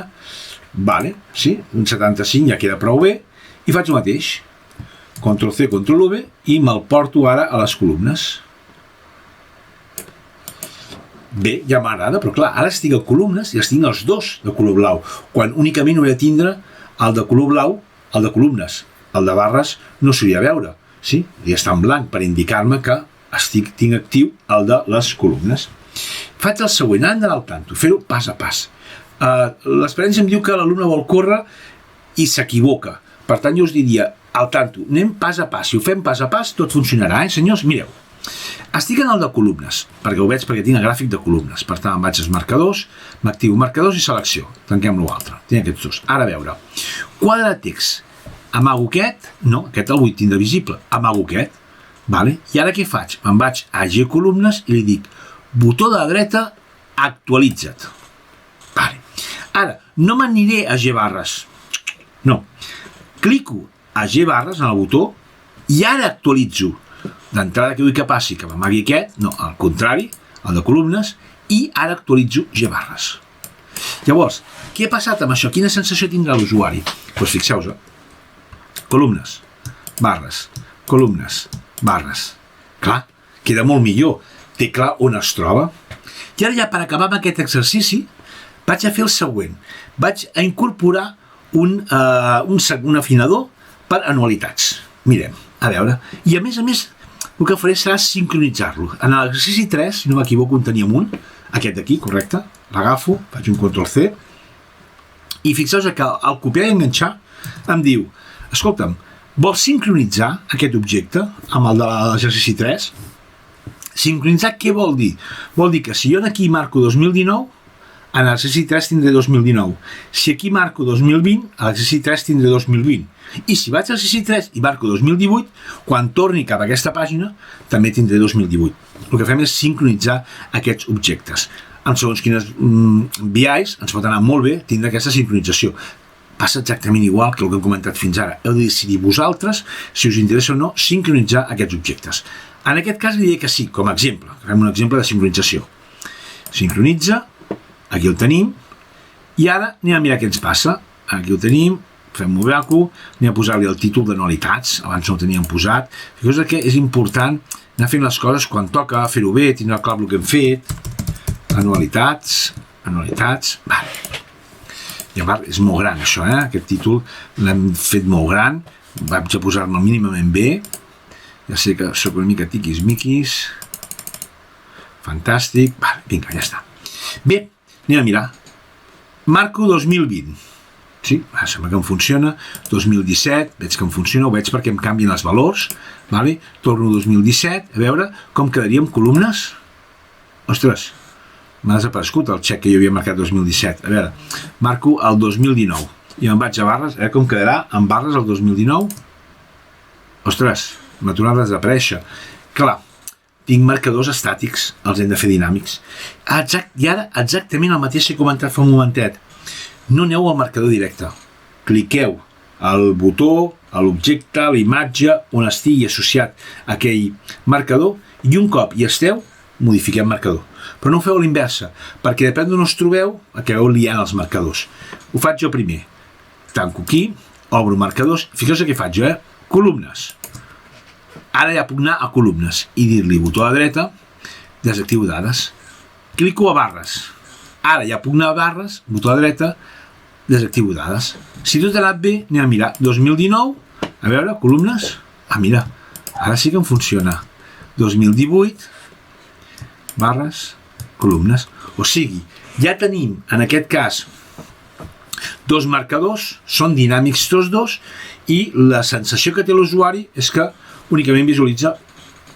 Speaker 1: vale, sí? Un 75 ja queda prou bé, i faig el mateix. Ctrl-C, Ctrl-V, i me'l porto ara a les columnes. Bé, ja m'agrada, però clar, ara estic a columnes i estic els dos de color blau, quan únicament hauria de tindre el de color blau, el de columnes. El de barres no s'hauria de veure, sí? Hauria d'estar en blanc per indicar-me que tinc actiu el de les columnes. Faig el següent, han d'anar al tanto, fer-ho pas a pas. L'experiència em diu que l'alumne vol córrer i s'equivoca. Per tant, jo us diria, al tanto, anem pas a pas. Si ho fem pas a pas, tot funcionarà, senyors? Mireu, estic en el de columnes, perquè ho veig perquè tinc el gràfic de columnes. Per tant, em vaig als marcadors, m'activo marcadors i selecció. Tanquem l'altre. Tinc aquests dos. Ara a veure, quadre de text. Amago aquest, no, aquest el vull tindre visible, amago aquest, vale? I ara què faig? Me'n vaig a G columnes i li dic, botó de la dreta, actualitza't. Vale. Ara, no m'aniré a G barres, no, clico a G barres en el botó i ara actualitzo. D'entrada que vull que passi, que m'amagui aquest, no, al contrari, el de columnes, i ara actualitzo G barres. Llavors, què ha passat amb això? Quina sensació tindrà l'usuari? Doncs fixeu-vos, columnes, barres. Clar, queda molt millor. Té clar on es troba. I ara ja per acabar amb aquest exercici vaig a fer el següent. Vaig a incorporar un afinador per anualitats. Mirem, a veure. I a més, el que faré serà sincronitzar-lo. En l'exercici 3, si no m'equivoco, en teníem un, aquest d'aquí, correcte? L'agafo, faig un Ctrl-C, i fixeu-vos que al copiar i enganxar em diu, escolta'm, vols sincronitzar aquest objecte amb el de l'exercici 3? Sincronitzar què vol dir? Vol dir que si jo aquí marco 2019, en l'exercici 3 tindré 2019. Si aquí marco 2020, a l'exercici 3 tindré 2020. I si vaig a l'exercici 3 i marco 2018, quan torni cap a aquesta pàgina, també tindré 2018. El que fem és sincronitzar aquests objectes. En segons quines BIs ens pot anar molt bé tindre aquesta sincronització. Passa exactament igual que el que hem comentat fins ara. Heu de decidir vosaltres si us interessa o no sincronitzar aquests objectes. En aquest cas li diré que sí, com a exemple. Fem un exemple de sincronització. Sincronitza, aquí el tenim, i ara anem a mirar què ens passa. Aquí el tenim, fem mover-lo, anem a posar-li el títol d'anualitats, abans no ho teníem posat. Cosa que és important anar fent les coses quan toca, fer-ho bé, tindre clar el que hem fet. Anualitats, vale. I a part, és molt gran això, aquest títol l'hem fet molt gran, vaig a posar-me mínimament bé, ja sé que soc una mica tiquis-miquis, fantàstic, vale, vinga, ja està. Bé, anem a mirar, marco 2020, sí, sembla que em funciona, 2017, veig que em funciona, ho veig perquè em canvien els valors, vale? Torno 2017, a veure com quedaria amb columnes, ostres, m'ha desaparegut el xec que jo havia marcat 2017. A veure, marco el 2019 i me'n vaig a barres, com quedarà amb barres el 2019? Ostres, m'ha tornat a desaparèixer. Clar, tinc marcadors estàtics, els hem de fer dinàmics. I ara exactament el mateix que he comentat fa un momentet. No aneu al marcador directe. Cliqueu el botó, l'objecte, la imatge, on estigui associat a aquell marcador, i un cop hi esteu, modifiquem marcador. Però no ho feu a l'inversa, perquè depèn d'on us trobeu, acabeu liant els marcadors. Ho faig jo primer. Tanco aquí, obro marcadors, fixeu-vos què faig jo, columnes. Ara ja puc anar a columnes i dir-li botó a la dreta, desactivo dades. Clico a barres. Ara ja puc anar a barres, botó a la dreta, desactivo dades. Si tot ha anat bé, anem a mirar. 2019, a veure, columnes. Ah, mira, ara sí que em funciona. 2018, barres, columnes. O sigui, ja tenim, en aquest cas, dos marcadors, són dinàmics tots dos, i la sensació que té l'usuari és que únicament visualitza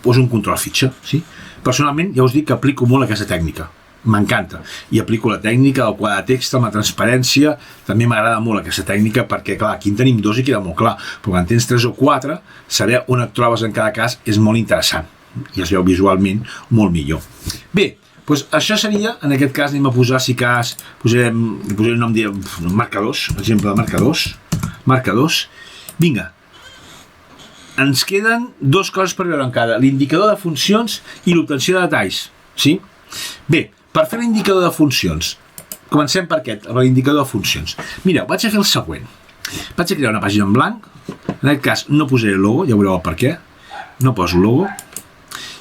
Speaker 1: un control fitxa. Sí? Personalment, ja us dic que aplico molt aquesta tècnica. M'encanta. I aplico la tècnica del quadre de text amb la transparència. També m'agrada molt aquesta tècnica perquè, clar, aquí en tenim dos i queda molt clar. Però quan tens 3 o 4, saber on et trobes en cada cas és molt interessant. I es veu visualment molt millor. Bé, doncs això seria, en aquest cas anem a posar, si cas, posarem el nom de marcadors, exemple de marcadors. Vinga. Ens queden dues coses per veure encara, l'indicador de funcions i l'obtenció de detalls. Sí? Bé, per fer l'indicador de funcions, comencem per aquest, l'indicador de funcions. Mira, vaig a fer el següent. Vaig a crear una pàgina en blanc, en aquest cas no posaré el logo, ja veureu el per què, no poso el logo,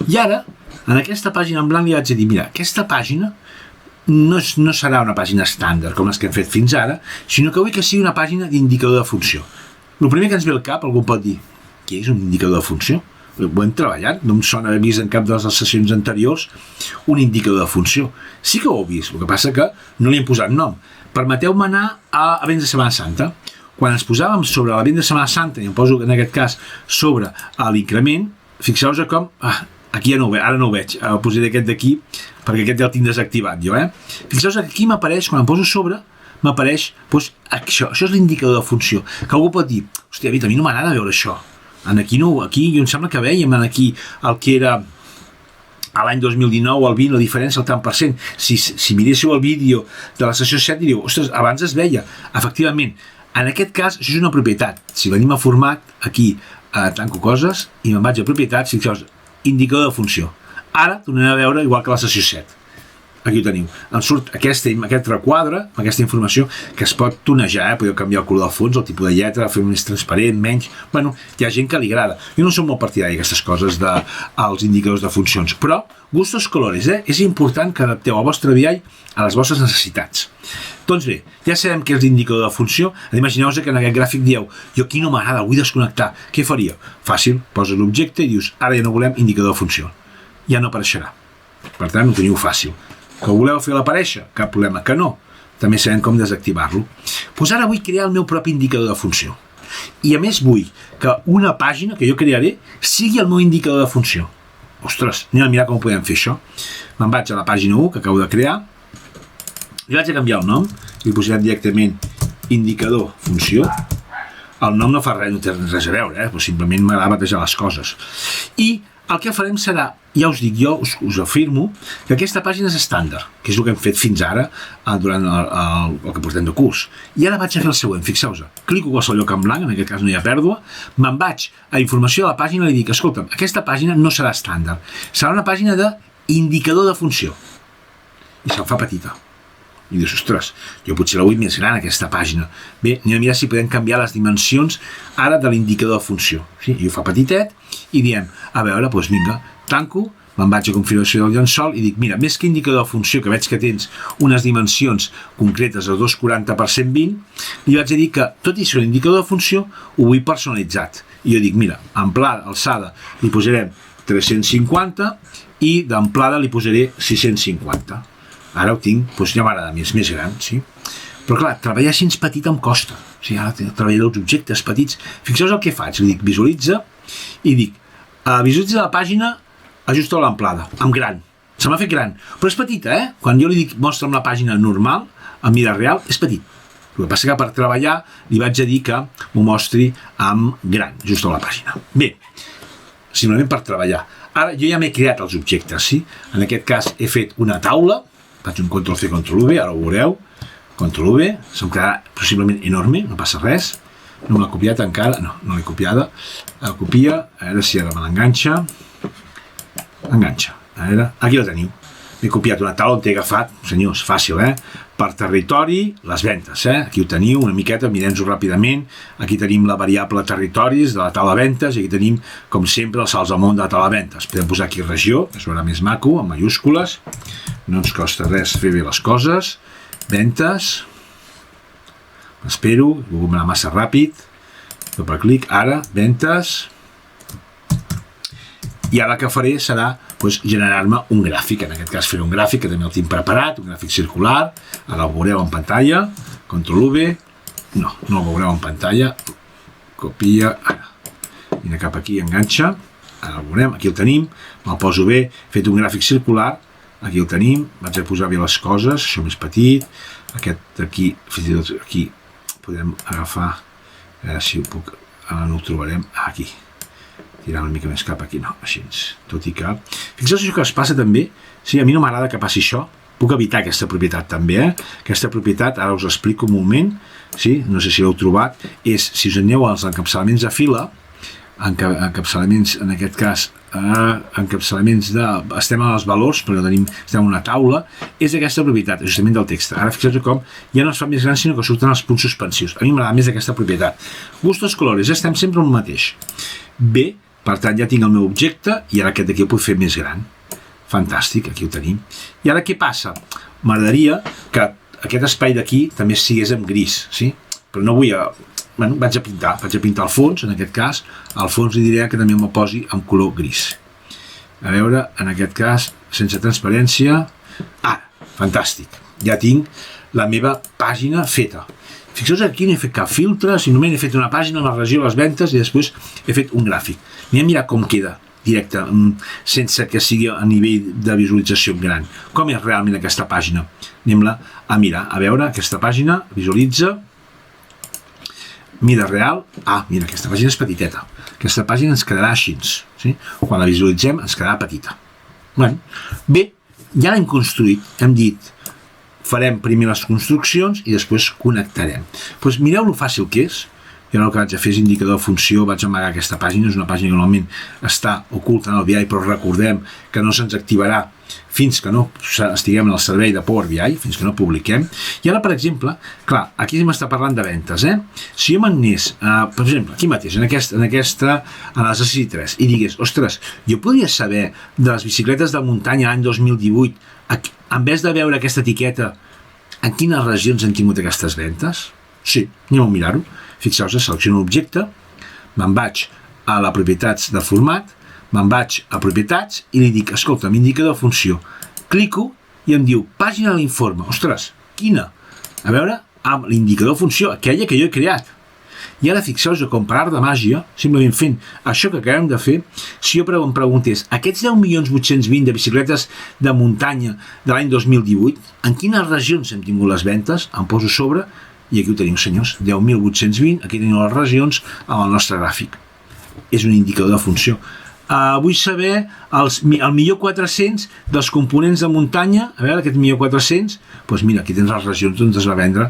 Speaker 1: i ara, en aquesta pàgina en blanc li vaig a dir, mira, aquesta pàgina no serà una pàgina estàndard com les que hem fet fins ara, sinó que vull que sigui una pàgina d'indicador de funció. El primer que ens ve al cap, algú pot dir, què és un indicador de funció? Ho hem treballat, no em sona haver vist en cap de les sessions anteriors un indicador de funció. Sí que ho heu vist, el que passa que no li hem posat nom. Permeteu-me anar a Vents de Setmana Santa. Quan ens posàvem sobre la Vents de Setmana Santa, i em poso en aquest cas sobre l'increment, fixeu-vos com, aquí ja no ho veig, ara no ho veig, el posaré aquest d'aquí, perquè aquest ja el tinc desactivat jo, Fixeu-vos que aquí m'apareix, quan em poso sobre, m'apareix, doncs, això és l'indicador de funció, que algú pot dir, hòstia, a mi no m'agrada veure això. Aquí jo em sembla que vèiem aquí el que era a l'any 2019 el 20, la diferència, el tant per cent. Si miréssiu el vídeo de la sessió 7 diríeu, ostres, abans es veia. Efectivament, en aquest cas, això és una propietat. Si venim a format, aquí tanco coses i me'n vaig a propietats, fixeu-vos, indicador de funció. Ara tornarem a veure igual que la sessió 7. Aquí ho teniu. Em surt aquest requadre, aquesta informació, que es pot tonejar, podeu canviar el color del fons, el tipus de lletra, fer-ho més transparent, menys... Bueno, hi ha gent que li agrada. Jo no soc molt partidari d'aquestes coses dels indicadors de funcions, però gustos colores, És important que adapteu el vostre BI a les vostres necessitats. Doncs bé, ja sabem què és l'indicador de funció. Imagineu-vos que en aquest gràfic dieu, jo aquí no m'agrada, vull desconnectar. Què faríeu? Fàcil, poses l'objecte i dius, ara ja no volem indicador de funció. Ja no apareixerà. Per tant, ho teniu fàcil. Que voleu fer l'aparèixer? Cap problema, que no. També sabem com desactivar-lo. Doncs ara vull crear el meu propi indicador de funció. I a més vull que una pàgina que jo crearé sigui el meu indicador de funció. Ostres, anem a mirar com podem fer això. Me'n vaig a la pàgina 1 que acabo de crear. Li vaig a canviar el nom. Li posarem directament indicador funció. El nom no fa res, no té res a veure, però simplement m'agrada batejar les coses. I el que farem serà, ja us dic jo, us afirmo, que aquesta pàgina és estàndard, que és el que hem fet fins ara durant el que portem de curs. I ara vaig a fer el següent, fixeu-vos, clico a qualsevol lloc en blanc, en aquest cas no hi ha pèrdua, me'n vaig a informació de la pàgina i li dic, escolta'm, aquesta pàgina no serà estàndard, serà una pàgina d'indicador de funció. I se'm fa petita. I dius, ostres, jo potser la vull més gran, aquesta pàgina. Bé, anem a mirar si podem canviar les dimensions ara de l'indicador de funció. Sí, i ho fa petitet i diem, a veure, doncs vinga, tanco, me'n vaig a configuració del llençol i dic, mira, més que indicador de funció, que veig que tens unes dimensions concretes de 240 per 120, li vaig a dir que, tot i ser un indicador de funció, ho vull personalitzat. I jo dic, mira, amplada, alçada, li posarem 350 i d'amplada li posaré 650. Ara ho tinc, doncs ja m'agrada més gran, sí? Però clar, treballar així petit em costa. O sigui, ara treballar els objectes petits. Fixeu-vos el que faig, li dic visualitza i dic, visualitza la pàgina, ajusta l'amplada, amb gran. Se m'ha fet gran, però és petita, Quan jo li dic mostra'm la pàgina normal, en mida real, és petit. El que passa que per treballar li vaig a dir que m'ho mostri amb gran, just a la pàgina. Bé, simplement per treballar. Ara jo ja m'he creat els objectes, sí? En aquest cas he fet una taula, faig un Ctrl+C, Ctrl+V, ara ho veureu, Ctrl+V, se'm quedarà possiblement enorme, no passa res, No me l'ha copiat encara, no l'he copiada. La copia, a veure si ara me l'enganxa. Enganxa, a veure, aquí la teniu. M'he copiat una taula on t'he agafat, senyors, fàcil, per territori, les ventes, aquí ho teniu, una miqueta, mirem-ho ràpidament. Aquí tenim la variable territoris de la taula de ventes i aquí tenim, com sempre, els salts al món de la taula de ventes. Podem posar aquí regió, que es veurà més maco, amb majúscules. No ens costa res fer bé les coses. Ventes. Espero, he volgut anar massa ràpid. Doble clic, ara, ventes. I ara el que faré serà generar-me un gràfic, en aquest cas faré un gràfic que també el tinc preparat, un gràfic circular, ara el veureu en pantalla, Ctrl+V, no el veureu en pantalla, copia, ara, vine cap aquí, enganxa, ara el veurem, aquí el tenim, me'l poso bé, he fet un gràfic circular, aquí el tenim, vaig a posar bé les coses, això més petit, aquest d'aquí, fins i tot aquí, podem agafar, a veure si ho puc, ara no ho trobarem, aquí, tirar una mica més cap aquí, no, així, tot i que... Fixeu-vos això que es passa també, sí, a mi no m'agrada que passi això, puc evitar aquesta propietat també, Aquesta propietat, ara us explico un moment, sí, no sé si l'heu trobat, és, si us aneu als encapçalaments de fila, encapçalaments, en aquest cas, encapçalaments de... Estem als valors, però estem en una taula, és aquesta propietat, ajustament del text. Ara fixeu-vos com ja no es fa més gran, sinó que surten els punts suspensius. A mi m'agrada més aquesta propietat. Gustos colores, estem sempre en el mateix. Bé, per tant, ja tinc el meu objecte i ara aquest d'aquí el puc fer més gran. Fantàstic, aquí ho tenim. I ara què passa? M'agradaria que aquest espai d'aquí també sigués en gris, sí? Però no vull... Bueno, vaig a pintar el fons, en aquest cas. Al fons li diré que també me'l posi en color gris. A veure, en aquest cas, sense transparència... Ara, fantàstic. Ja tinc la meva pàgina feta. Fixeu-vos aquí no he fet cap filtre, simplement he fet una pàgina amb la regió de les ventes i després he fet un gràfic. Anem a mirar com queda directe, sense que sigui a nivell de visualització gran. Com és realment aquesta pàgina? Anem-la a mirar, a veure, aquesta pàgina, visualitza, mida real, mira, aquesta pàgina és petiteta. Aquesta pàgina ens quedarà així, sí? Quan la visualitzem ens quedarà petita. Bé, ja l'hem construït, hem dit, farem primer les construccions i després connectarem. Doncs mireu lo fàcil que és. Jo el que vaig a fer és indicador de funció, vaig amagar aquesta pàgina, és una pàgina que normalment està oculta en el BI, però recordem que no se'ns activarà fins que no estiguem en el servei de Power BI, fins que no publiquem. I ara, per exemple, clar, aquí m'està parlant de ventes, Si jo m'anés, per exemple, aquí mateix, en l'exercici 3, i digués, ostres, jo podria saber de les bicicletes de muntanya l'any 2018, en vez de veure aquesta etiqueta, en quines regions han tingut aquestes ventes? Sí, anem a mirar-ho. Fixeu-vos, selecciono l'objecte, me'n vaig a les propietats de format, me'n vaig a propietats i li dic, escolta, indicador de funció. Clico i em diu, pàgina de l'informe. Ostres, quina? A veure, amb l'indicador de funció, aquella que jo he creat. I ara fixeu-vos com per art de màgia, simplement fent això que acabem de fer, si jo em preguntés, aquests 10.820.000 de bicicletes de muntanya de l'any 2018, en quines regions hem tingut les ventes? Em poso sobre i aquí ho tenim, senyors, 10.820, aquí tenim les regions amb el nostre gràfic. És un indicador de funció. Vull saber el millor 400 dels components de muntanya, a veure, aquest millor 400, doncs mira, aquí tens les regions on es va vendre.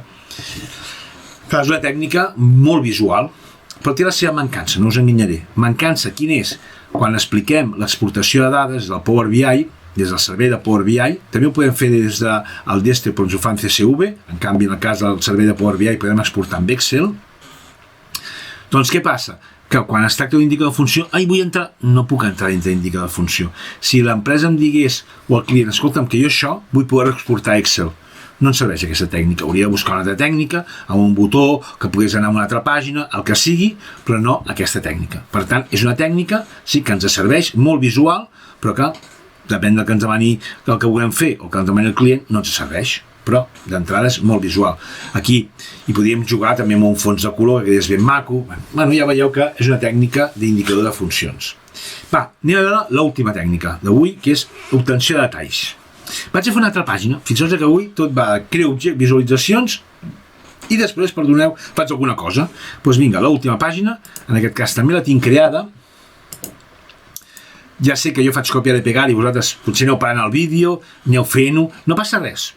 Speaker 1: És una tècnica molt visual, però té la seva mancança, no us enganyaré. Mancança, quin és? Quan expliquem l'exportació de dades del Power BI, des del servei de Power BI, també ho podem fer des del desktop, però ens ho fa en CSV, en canvi en el cas del servei de Power BI podem exportar amb Excel. Doncs què passa? Que quan es tracta d'un indicador de funció, vull entrar, no puc entrar dintre l'indicador de funció. Si l'empresa em digués, o el client, escolta'm, que jo això vull poder exportar a Excel, no ens serveix aquesta tècnica, hauria de buscar una altra tècnica, amb un botó, que pogués anar a una altra pàgina, el que sigui, però no aquesta tècnica. Per tant, és una tècnica, sí, que ens serveix, molt visual, però que depèn del que ens demani el que vulguem fer o que ens demani el client, no ens serveix, però d'entrada és molt visual. Aquí hi podríem jugar també amb un fons de color que quedés ben maco. Bueno, ja veieu que és una tècnica d'indicador de funcions. Va, anem a veure l'última tècnica d'avui, que és obtenció de detalls. Vaig a fer una altra pàgina, fixeu-vos que avui tot va de crear visualitzacions i després, perdoneu, faig alguna cosa. Doncs vinga, l'última pàgina, en aquest cas també la tinc creada. Ja sé que jo faig copiar i pegar i vosaltres potser aneu parant el vídeo, aneu fent-ho, no passa res,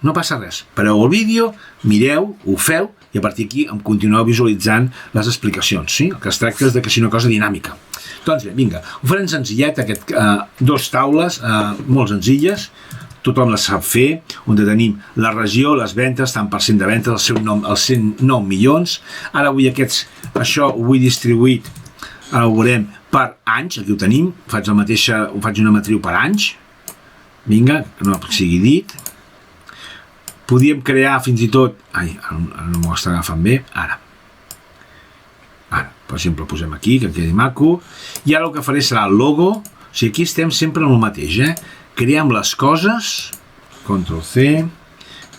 Speaker 1: pareu el vídeo, mireu, ho feu i a partir d'aquí em continueu visualitzant les explicacions, sí? El que es tracta és de que sigui una cosa dinàmica. Doncs bé, vinga, ho farem senzillet, dos taules molt senzilles, tothom les sap fer, on tenim la regió, les ventes, tant per cent de ventes, el seu nom, els 109 milions. Ara vull això ho vull distribuït, ara ho veurem, per anys, aquí ho tenim, faig una matriu per anys, vinga, que no sigui dit. Podíem crear fins i tot, ara no m'ho està agafant bé, ara, per exemple, posem aquí, que quedi maco, i ara el que faré serà el logo, o sigui, aquí estem sempre en el mateix, creem les coses, Ctrl+C,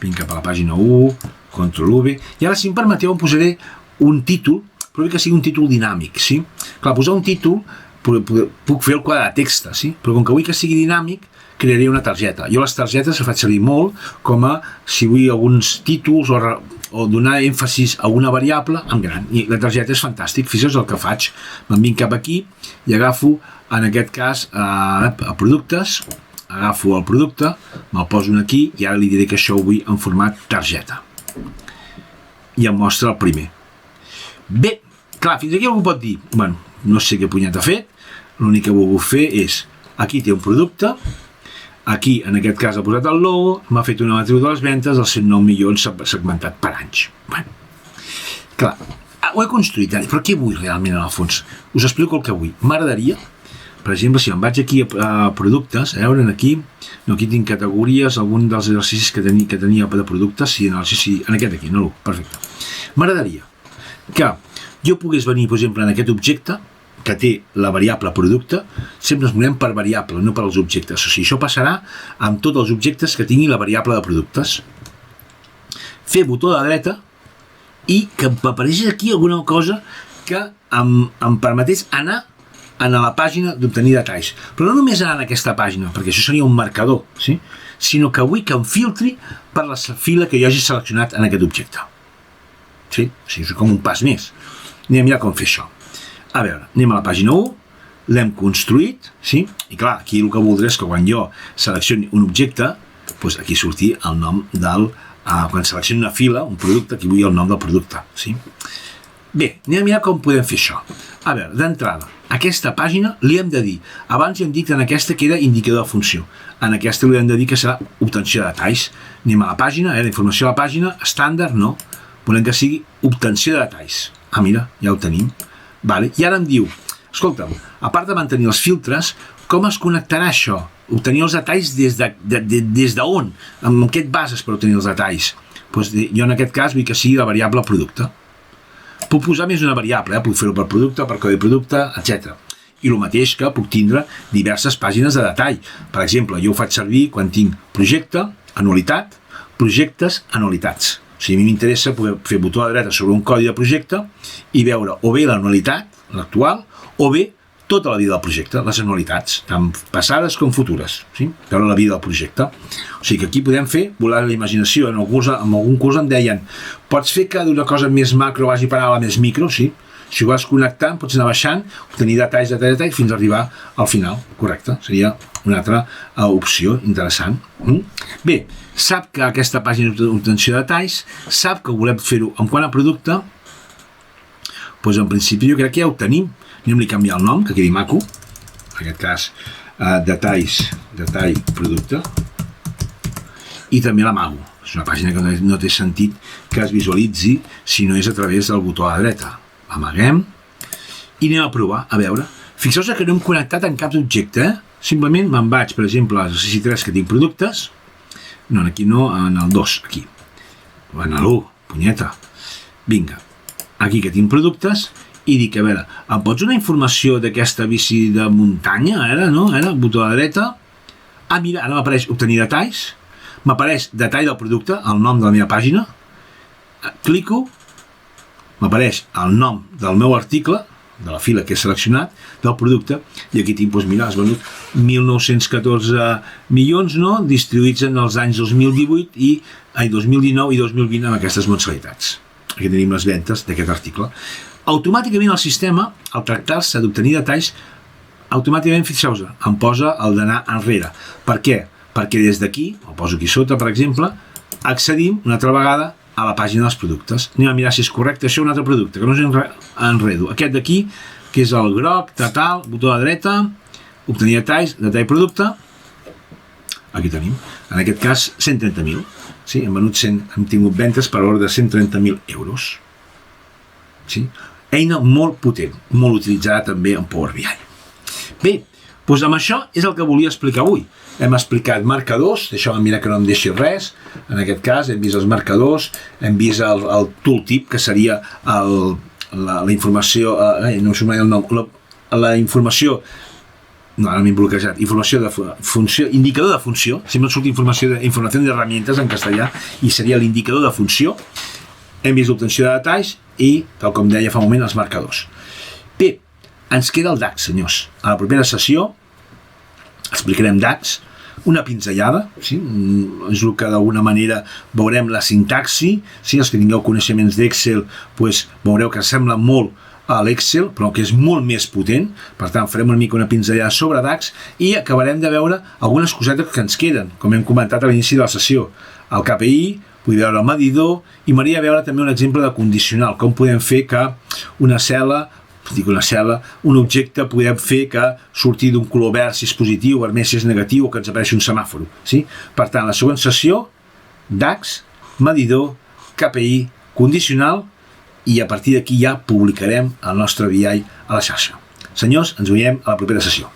Speaker 1: vinc cap a la pàgina 1, Ctrl+V, i ara, si em permeteu, em posaré un títol, però que sigui un títol dinàmic, sí? Clar, posar un títol, puc fer el quadre de text, sí? Però com que vull que sigui dinàmic, crearé una targeta. Jo les targetes les faig servir molt com a, si vull, alguns títols o donar èmfasis a una variable en gran. I la targeta és fantàstic. Fixeu el que faig. Me'n vinc cap aquí i agafo, en aquest cas, a productes, agafo el producte, me'l poso aquí i ara li diré que això ho vull en format targeta. I em mostra el primer. Bé, clar, fins aquí algú pot dir, bueno, no sé què punyet ha fet, l'únic que he volgut fer és, aquí té un producte, aquí, en aquest cas, ha posat el logo, m'ha fet una matriu de les ventes, els 109 milions segmentat per anys. Bueno, clar, ho he construït, però què vull realment en el fons? Us explico el que vull. M'agradaria, per exemple, si em vaig aquí a productes, a veure, aquí tinc categories, algun dels exercicis que tenia de productes, en aquest aquí, no l'1, perfecte. M'agradaria que jo pogués venir, per exemple, en aquest objecte, que té la variable producte, sempre ens movem per variable, no per als objectes. O sigui, això passarà amb tots els objectes que tinguin la variable de productes. Fer botó de dreta i que m'apareixi aquí alguna cosa que em permetés anar a la pàgina d'obtenir detalls. Però no només anar en aquesta pàgina, perquè això seria un marcador, sí? Sinó que vull que em filtri per la fila que jo hagi seleccionat en aquest objecte. Sí? O sigui, és com un pas més. Anem a mirar com fer això. A veure, anem a la pàgina 1, l'hem construït, sí? I clar, aquí el que voldré és que quan jo seleccioni un objecte, doncs aquí surti el nom quan seleccioni una fila, un producte, aquí vull el nom del producte, sí? Bé, anem a mirar com podem fer això. A veure, d'entrada, aquesta pàgina li hem de dir, abans hem dit que en aquesta queda indicador de funció, en aquesta li hem de dir que serà obtenció de detalls. Anem a la pàgina, la informació a la pàgina, estàndard, no, volem que sigui obtenció de detalls. Ah, mira, ja ho tenim. Vale. I ara em diu, escolta'm, a part de mantenir els filtres, com es connectarà això? Obtenir els detalls des d'on? Amb què et bases per obtenir els detalls? Doncs jo en aquest cas vull que sigui la variable producte. Puc posar més d'una variable, puc fer-ho per producte, per codi producte, etc. I el mateix que puc tindre diverses pàgines de detall. Per exemple, jo ho faig servir quan tinc projecte, anualitat, projectes, anualitats. O sigui, a mi m'interessa poder fer botó a la dreta sobre un codi de projecte i veure o bé l'anualitat, l'actual, o bé tota la vida del projecte, les anualitats, tant passades com futures, sí? Veure la vida del projecte. O sigui que aquí podem fer volar la imaginació. En algun curs em deien, pots fer que d'una cosa més macro vagi parar a la més micro, sí? Si ho vas connectant, pots anar baixant, obtenir detalls, fins a arribar al final, correcte? Seria una altra opció interessant. Bé, sap que aquesta pàgina d'obtenció de detalls, sap que volem fer-ho en quant a producte, doncs en principi jo crec que ja ho tenim. Anem-li a canviar el nom, que quedi maco, en aquest cas detall producte, i també l'amago. És una pàgina que no té sentit que es visualitzi si no és a través del botó a la dreta. Amaguem i anem a provar, a veure. Fixeu-vos que no hem connectat en cap objecte, simplement me'n vaig, per exemple, a l'exercici 3 que tinc productes, no, aquí no, en el 2, aquí, o en l'1, punyeta, vinga, aquí que tinc productes, i dic, a veure, em pots donar informació d'aquesta bici de muntanya, botó a la dreta, mira, ara m'apareix obtenir detalls, m'apareix detall del producte, el nom de la meva pàgina, clico, m'apareix el nom del meu article, de la fila que he seleccionat, del producte, i aquí tinc, doncs mira, has venut 1.914 milions, no?, distribuïts en els anys 2019 i 2020 amb aquestes mensualitats. Aquí tenim les ventes d'aquest article. Automàticament el sistema, al tractar-se d'obtenir detalls, automàticament, fixeu-vos, em posa el d'anar enrere. Per què? Perquè des d'aquí, el poso aquí sota, per exemple, accedim una altra vegada a la pàgina dels productes. Anem a mirar si és correcte. Això és un altre producte, que no us enredo. Aquest d'aquí, que és el groc, tal, botó a la dreta, obtenir detalls, detall producte, aquí tenim, en aquest cas 130.000, sí? Hem tingut ventes per l'ordre de 130.000 euros. Sí? Eina molt potent, molt utilitzada també en Power BI. Bé, doncs amb això és el que volia explicar avui. Hem explicat marcadors, deixeu-me mirar que no em deixi res, en aquest cas hem vist els marcadors, hem vist el tooltip, que seria la informació, no sé mai el nom, la informació, no, ara m'he bloquejat, informació de funció, indicador de funció, sempre surt informació de herramientes en castellà, i seria l'indicador de funció. Hem vist l'obtenció de detalls i, tal com deia fa un moment, els marcadors. Bé, ens queda el DAX, senyors. A la propera sessió explicarem DAX, una pinzellada, sí? És el que d'alguna manera veurem la sintaxi, sí? Els que tingueu coneixements d'Excel doncs, veureu que sembla molt a l'Excel, però que és molt més potent. Per tant, farem una mica una pinzellada sobre DAX i acabarem de veure algunes cosetes que ens queden, com hem comentat a l'inici de la sessió. El KPI, podem veure el medidor i m'agradaria veure també un exemple de condicional, com podem fer que un objecte podem fer que surti d'un color verd si és positiu, vermell si és negatiu o que ens apareixi un semàforo. Sí? Per tant, la següent sessió, DAX, medidor, KPI, condicional, i a partir d'aquí ja publicarem el nostre BI a la xarxa. Senyors, ens veiem a la propera sessió.